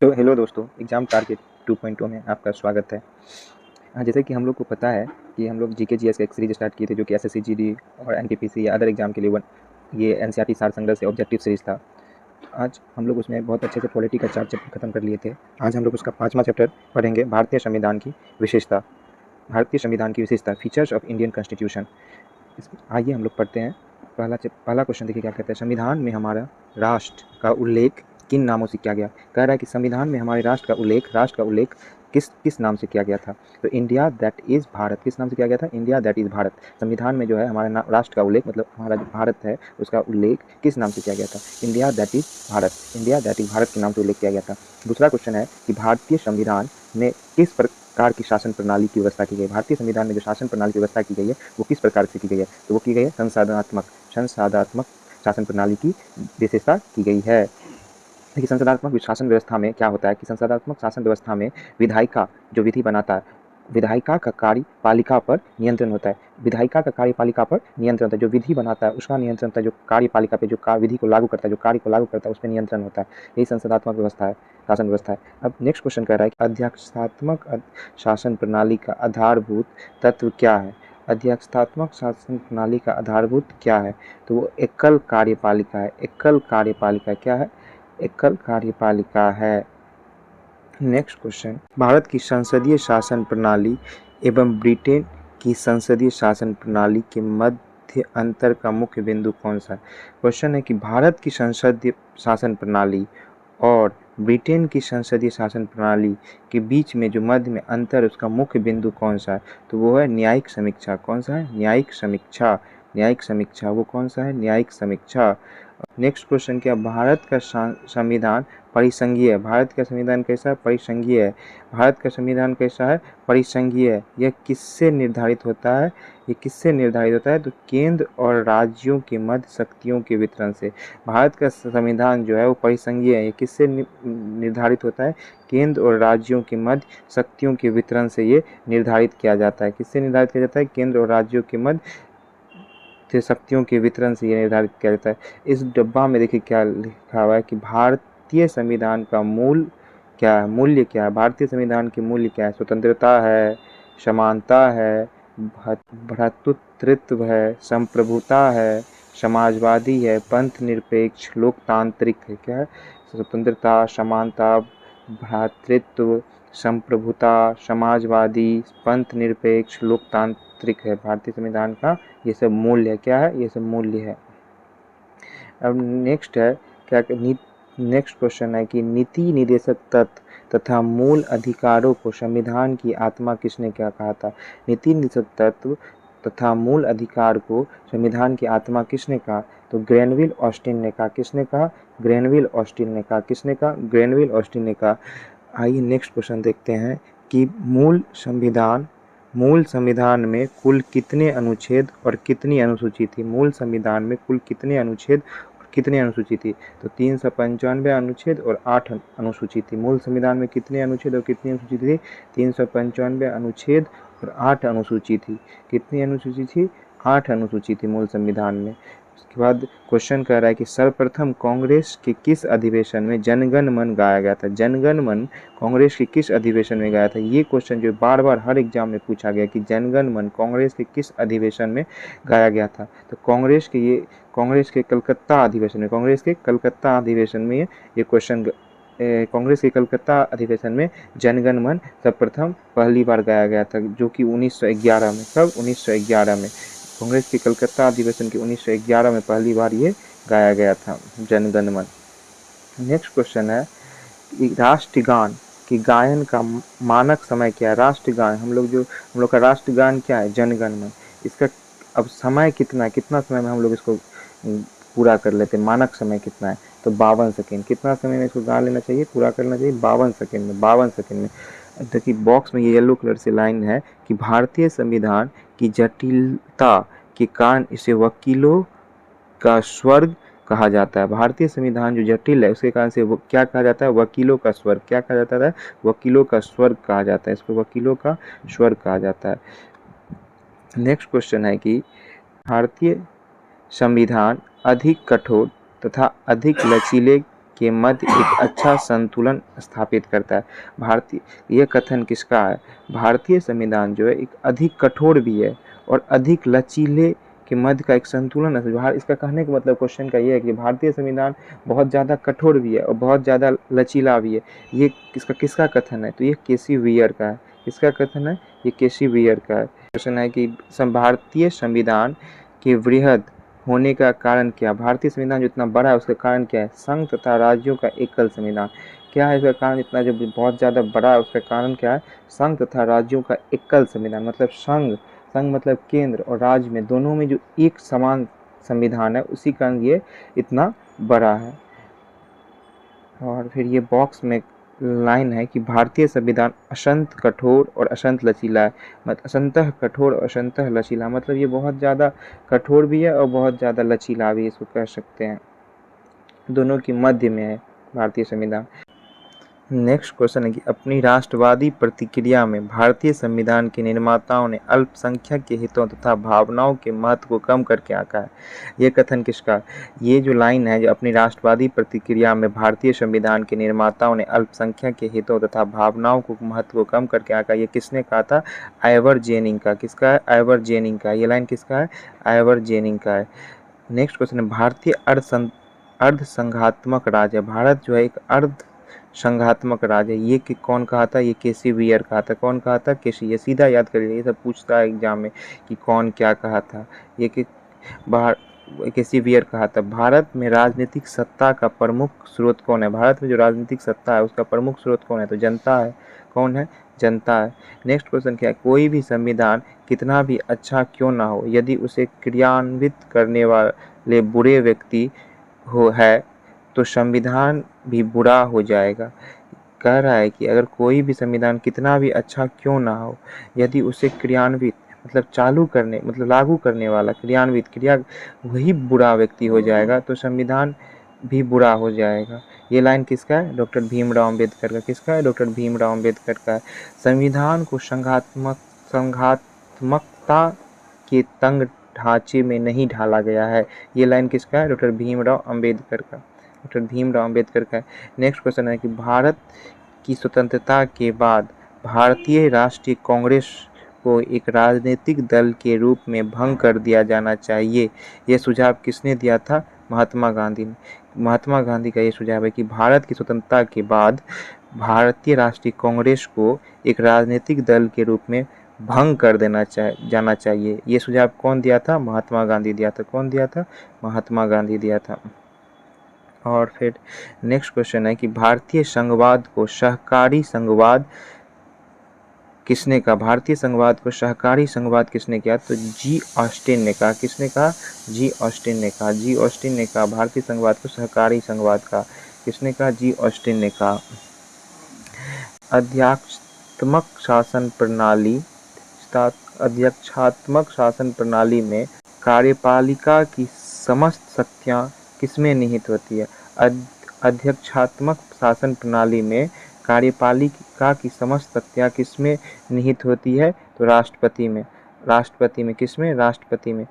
तो हेलो दोस्तों, exam target 2.0 में आपका स्वागत है। जैसे कि हम लोग को पता है कि हम लोग जीके जीएस का एक सीरीज़ स्टार्ट किए थे जो कि एसएससी जीडी और एनटीपीसी या अदर एग्ज़ाम के लिए ये एनसीईआरटी सार संग्रह से ऑब्जेक्टिव सीरीज़ था। आज हम लोग उसमें बहुत अच्छे से पॉलिटी का 4 चैप्टर खत्म कर लिए थे। आज हम लोग उसका 5वां चैप्टर पढ़ेंगे, भारतीय संविधान की विशेषता। भारतीय संविधान की विशेषता, फीचर्स ऑफ इंडियन कॉन्स्टिट्यूशन। आइए हम लोग पढ़ते हैं। पहला क्वेश्चन देखिए क्या कहता है। संविधान में हमारा राष्ट्र का उल्लेख किन नामों से किया गया? कह रहा है कि संविधान में हमारे राष्ट्र का उल्लेख किस नाम से किया गया था? तो इंडिया दैट इज़ भारत, किस नाम से किया गया था? India that is Bharat. संविधान में जो है हमारे राष्ट्र का उल्लेख, मतलब हमारा जो भारत है उसका उल्लेख किस नाम से किया गया था? India that is Bharat, India that is Bharat के नाम से उल्लेख किया गया था। दूसरा क्वेश्चन है कि भारतीय संविधान में किस प्रकार की शासन प्रणाली की व्यवस्था की गई? भारतीय संविधान में जो शासन प्रणाली की व्यवस्था की गई है वो किस प्रकार से की गई है? तो वो की गई है संसदात्मक शासन प्रणाली की विशेषता की गई है। देखिए, संसदात्मक शासन व्यवस्था में क्या होता है कि संसदात्मक शासन व्यवस्था में विधायिका जो विधि बनाता है, विधायिका का कार्यपालिका पर नियंत्रण होता है। विधायिका का कार्यपालिका पर नियंत्रण होता है, जो विधि बनाता है उसका नियंत्रण होता है, जो कार्यपालिका पे जो विधि को लागू करता है, जो कार्य को लागू करता है उस पर नियंत्रण होता है। यही संसदात्मक व्यवस्था है, शासन व्यवस्था है। अब नेक्स्ट क्वेश्चन कह रहा है कि अध्यक्षात्मक शासन प्रणाली का आधारभूत तत्व क्या है? अध्यक्षात्मक शासन प्रणाली का आधारभूत क्या है? तो वो एकल कार्यपालिका है। एकल कार्यपालिका क्या है? एकल कार्यपालिका है। नेक्स्ट क्वेश्चन, भारत की संसदीय शासन प्रणाली एवं ब्रिटेन की संसदीय शासन प्रणाली के मध्य अंतर का मुख्य बिंदु कौन सा है? क्वेश्चन है कि भारत की संसदीय शासन प्रणाली और ब्रिटेन की संसदीय शासन प्रणाली के बीच में जो मध्य में अंतर, उसका मुख्य बिंदु कौन सा है? तो वो है न्यायिक समीक्षा। कौन सा है? न्यायिक समीक्षा। न्यायिक समीक्षा, वो कौन सा है? न्यायिक समीक्षा। नेक्स्ट क्वेश्चन क्या, भारत का संविधान परिसंघीय है। भारत का संविधान कैसा है? परिसंघीय है। भारत का संविधान कैसा है? परिसंघीय है। यह किससे निर्धारित होता है? ये किससे निर्धारित होता है? तो केंद्र और राज्यों के मध्य शक्तियों के वितरण से। भारत का संविधान जो है वो परिसंघीय है। ये किससे निर्धारित होता है? केंद्र और राज्यों के मध्य शक्तियों के वितरण से ये निर्धारित किया जाता है। किससे निर्धारित किया जाता है? केंद्र और राज्यों के मध्य शक्तियों के वितरण से ये निर्धारित किया जाता है। इस डब्बा में देखिए क्या लिखा हुआ है कि भारतीय संविधान का मूल क्या है? मूल्य क्या है? भारतीय संविधान के मूल्य क्या है? स्वतंत्रता है, समानता है, भ्रातृत्व है, संप्रभुता है, समाजवादी है, पंथ निरपेक्ष, लोकतांत्रिक है। क्या है? स्वतंत्रता, समानता, भ्रातृत्व, संप्रभुता, समाजवादी, पंथ निरपेक्ष, लोकतांत्रिक है भारतीय संविधान का ये सब मूल्य है। क्या है? ये सब मूल्य है। अब नेक्स्ट है क्या, नेक्स्ट क्वेश्चन है कि नीति निर्देशक तत्व तथा मूल अधिकारों को संविधान की आत्मा किसने क्या कहा था? नीति निर्देशक तत्व तथा मूल अधिकार को संविधान की आत्मा किसने कहा? तो ग्रेनविल ऑस्टिन ने कहा। किसने कहा? ग्रेनविल ऑस्टिन ने कहा। किसने कहा? ग्रेनविल ऑस्टिन ने कहा। आइए नेक्स्ट क्वेश्चन देखते हैं कि मूल संविधान में कुल कितने अनुच्छेद और कितनी अनुसूची थी? मूल संविधान में कुल कितने अनुच्छेद और कितनी अनुसूची थी? तो 395 अनुच्छेद और 8 अनुसूची थी। मूल संविधान में कितने अनुच्छेद और कितनी अनुसूची थी? 395 अनुच्छेद और 8 अनुसूची थी। कितनी अनुसूची थी? 8 अनुसूची थी मूल संविधान में। उसके बाद क्वेश्चन कह रहा है कि सर्वप्रथम कांग्रेस के किस अधिवेशन में जनगण मन गाया गया था? जनगण मन कांग्रेस के किस अधिवेशन में गाया था? ये क्वेश्चन जो बार बार हर एग्जाम में पूछा गया कि जनगण मन कांग्रेस के किस अधिवेशन में गाया गया था? तो कांग्रेस के कलकत्ता अधिवेशन में, कांग्रेस के कलकत्ता अधिवेशन में ये क्वेश्चन, कांग्रेस के कलकत्ता अधिवेशन में जनगण मन सर्वप्रथम पहली बार गाया गया था, जो कि 1911 में। कब? 1911 में। कांग्रेस के कलकत्ता अधिवेशन के 1911 में पहली बार ये गाया गया था, जनगण मन। नेक्स्ट क्वेश्चन है राष्ट्रगान की गायन का मानक समय क्या है? राष्ट्रगान, हम लोग का राष्ट्रगान क्या है? जनगण मन। इसका अब समय कितना है? कितना समय में हम लोग इसको पूरा कर लेते हैं? मानक समय कितना है? तो 52 सेकेंड। कितना समय में इसको गा लेना चाहिए, पूरा कर लेना चाहिए? 52 सेकेंड में। 52 सेकेंड में। देखिए बॉक्स में ये येलो कलर से लाइन है कि भारतीय संविधान की जटिलता के कारण इसे वकीलों का स्वर्ग कहा जाता है। भारतीय संविधान जो जटिल है उसके कारण से वो क्या कहा जाता है? वकीलों का स्वर्ग। क्या कहा जाता है? वकीलों का स्वर्ग कहा जाता है। इसको वकीलों का स्वर्ग कहा जाता है। नेक्स्ट क्वेश्चन है कि भारतीय संविधान अधिक कठोर तथा अधिक लचीले के मध्य एक अच्छा संतुलन स्थापित करता है। यह कथन किसका है? भारतीय संविधान जो है एक अधिक कठोर भी है और अधिक लचीले के मध्य का एक संतुलन है। इसका कहने का मतलब क्वेश्चन का ये है कि भारतीय संविधान बहुत ज़्यादा कठोर भी है और बहुत ज़्यादा लचीला भी है। ये किसका कथन है? तो ये केसी वियर का है। किसका कथन है? ये केसी वियर का है। क्वेश्चन है कि भारतीय संविधान के वृहद होने का कारण क्या? भारतीय संविधान जो इतना बड़ा है उसका कारण क्या है? संघ तथा राज्यों का एकल संविधान। क्या है इसका कारण? इतना जो बहुत ज़्यादा बड़ा है उसका कारण क्या है? संघ तथा राज्यों का एकल संविधान। मतलब संघ मतलब केंद्र और राज्य में दोनों में जो एक समान संविधान है, उसी कारण ये इतना बड़ा है। और फिर ये बॉक्स में लाइन है कि भारतीय संविधान अत्यंत कठोर और अत्यंत लचीला है। मतलब असंतः कठोर और असंतः लचीला, मतलब ये बहुत ज़्यादा कठोर भी है और बहुत ज़्यादा लचीला भी, इसको कह सकते हैं। दोनों की मध्य में है भारतीय संविधान। नेक्स्ट क्वेश्चन है कि अपनी राष्ट्रवादी प्रतिक्रिया में भारतीय संविधान के निर्माताओं ने अल्पसंख्यक के हितों तथा भावनाओं के महत्व को कम करके आंका है। ये कथन किसका? ये जो लाइन है, जो अपनी राष्ट्रवादी प्रतिक्रिया में भारतीय संविधान के निर्माताओं ने अल्पसंख्यक के हितों तथा भावनाओं को महत्व को कम करके आंका, ये किसने कहा था? आइवर जेनिंग का। किसका है? आइवर जेनिंग का। ये लाइन किसका है? आइवर जेनिंग का है। नेक्स्ट क्वेश्चन है भारतीय अर्ध संघात्मक राज्य है। भारत जो है एक अर्ध संघात्मक राज्य है। ये कि कौन कहा था? ये केसी वियर कहा था। कौन कहा था? केसी। ये सीधा याद करिए, ये सब पूछता है एग्जाम में कि कौन क्या कहा था। ये कि केसी वियर कहा था। भारत में राजनीतिक सत्ता का प्रमुख स्रोत कौन है? भारत में जो राजनीतिक सत्ता है उसका प्रमुख स्रोत कौन है? तो जनता है। कौन है? जनता है। नेक्स्ट क्वेश्चन क्या है? कोई भी संविधान कितना भी अच्छा क्यों ना हो, यदि उसे क्रियान्वित करने वाले बुरे व्यक्ति है तो संविधान भी बुरा हो जाएगा। कह रहा है कि अगर कोई भी संविधान कितना भी अच्छा क्यों ना हो, यदि उसे क्रियान्वित मतलब चालू करने मतलब लागू करने वाला क्रियान्वित क्रिया वही बुरा व्यक्ति हो जाएगा तो संविधान भी बुरा हो जाएगा। ये लाइन किसका है? डॉक्टर भीमराव अंबेडकर का। किसका है? डॉक्टर भीमराव अंबेडकर का। संविधान को संघात्मकता के तंग ढांचे में नहीं ढाला गया है। ये लाइन किसका है? डॉक्टर भीमराव अंबेडकर का। डॉक्टर भीमराव अंबेडकर का। नेक्स्ट क्वेश्चन है कि भारत की स्वतंत्रता के बाद भारतीय राष्ट्रीय कांग्रेस को एक राजनीतिक दल के रूप में भंग कर दिया जाना चाहिए। यह सुझाव किसने दिया था? महात्मा गांधी ने। महात्मा गांधी का ये सुझाव है कि भारत की स्वतंत्रता के बाद भारतीय राष्ट्रीय कांग्रेस को एक राजनीतिक दल के रूप में भंग कर जाना चाहिए। ये सुझाव कौन दिया था? महात्मा गांधी दिया था। कौन दिया था? महात्मा गांधी दिया था। और फिर नेक्स्ट क्वेश्चन है कि भारतीय संघवाद को सहकारी संघवाद किसने कहा? भारतीय संघवाद को सहकारी संघवाद किसने किया? तो जी ऑस्टिन ने कहा। किसने कहा? जी ऑस्टिन ने कहा। जी ऑस्टिन ने कहा भारतीय संघवाद को सहकारी संघवाद का। किसने कहा? जी ऑस्टिन ने कहा। अध्यक्षात्मक शासन प्रणाली में कार्यपालिका की समस्त शक्तियां किसमें निहित होती है? अध्यक्षात्मक शासन प्रणाली में कार्यपालिका की समस्त शक्तियां किसमें निहित होती है? तो राष्ट्रपति में। राष्ट्रपति में। किसमें? राष्ट्रपति में।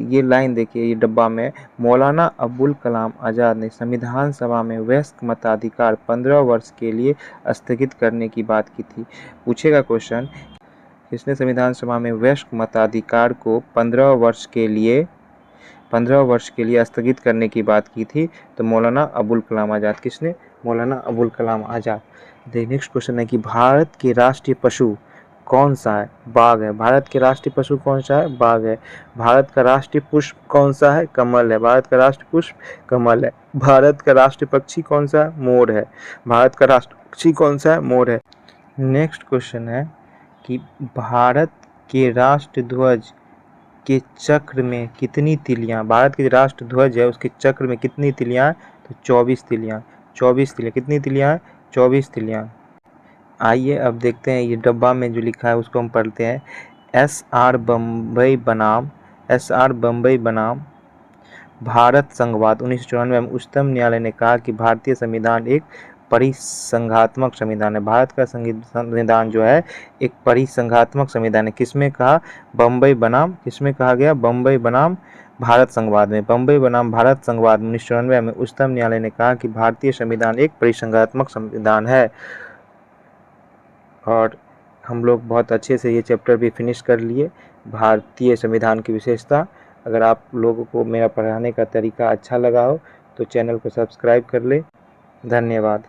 ये लाइन देखिए, ये डब्बा में मौलाना अबुल कलाम आज़ाद ने संविधान सभा में वयस्क मताधिकार 15 वर्ष के लिए स्थगित करने की बात की थी। पूछेगा क्वेश्चन, किसने संविधान सभा में वयस्क मताधिकार को 15 वर्ष के लिए स्थगित करने की बात की थी? तो मौलाना अबुल कलाम आज़ाद। किसने? मौलाना अबुल कलाम आज़ाद। नेक्स्ट क्वेश्चन है कि भारत के राष्ट्रीय पशु कौन सा है? बाघ है। भारत के राष्ट्रीय पशु कौन सा है? बाघ है। भारत का राष्ट्रीय पुष्प कौन सा है? कमल है। भारत का राष्ट्रीय पुष्प कमल है। भारत का राष्ट्रीय पक्षी कौन सा है? मोर है। भारत का राष्ट्रीय पक्षी कौन सा है? मोर है। नेक्स्ट क्वेश्चन है कि भारत के राष्ट्र ध्वज के चक्र में कितनी तिलियां? भारत के राष्ट्र ध्वज है उसके चक्र में कितनी तिलियां? तो 24 तिलियां। 24 तिलियां। कितनी तिलियां? 24 तिलियां। आइए अब देखते हैं ये डब्बा में जो लिखा है उसको हम पढ़ते हैं। एस.आर. बम्बई बनाम भारत संघवाद 1994 में उच्चतम न्यायालय ने कहा कि भारतीय संविधान एक परिसंघात्मक संविधान है। भारत का संविधान जो है एक परिसंघात्मक संविधान है। किसमें कहा? बम्बई बनाम। किसमें कहा गया? बम्बई बनाम भारत संघवाद में। बम्बई बनाम भारत संघवाद 1994 में उच्चतम न्यायालय ने कहा कि भारतीय संविधान एक परिसंघात्मक संविधान है। और हम लोग बहुत अच्छे से ये चैप्टर भी फिनिश कर लिए, भारतीय संविधान की विशेषता। अगर आप लोगों को मेरा पढ़ाने का तरीका अच्छा लगा हो तो चैनल को सब्सक्राइब कर ले। धन्यवाद।